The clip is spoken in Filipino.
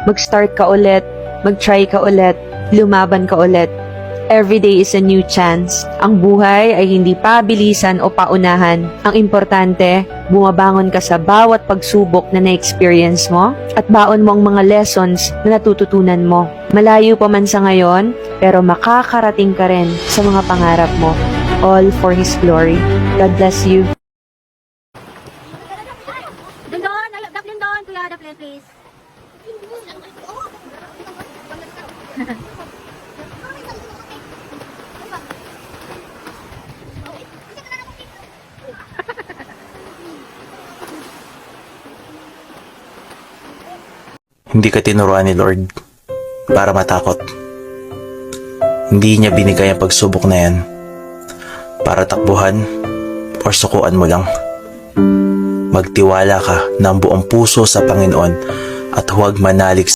Mag-start ka ulit, mag-try ka ulit, lumaban ka ulit. Every day is a new chance. Ang buhay ay hindi pabilisan o paunahan. Ang importante, bumabangon ka sa bawat pagsubok na na-experience mo at baon mo ang mga lessons na natututunan mo. Malayo pa man sa ngayon, pero makakarating ka rin sa mga pangarap mo. All for His glory. God bless you. Daplin doon, kuya, daplin please. Hindi ka tinuruan ni Lord para matakot. Hindi niya binigay ang pagsubok na yan para takbuhan o sukuan mo lang. Magtiwala ka ng buong puso sa Panginoon at huwag manalig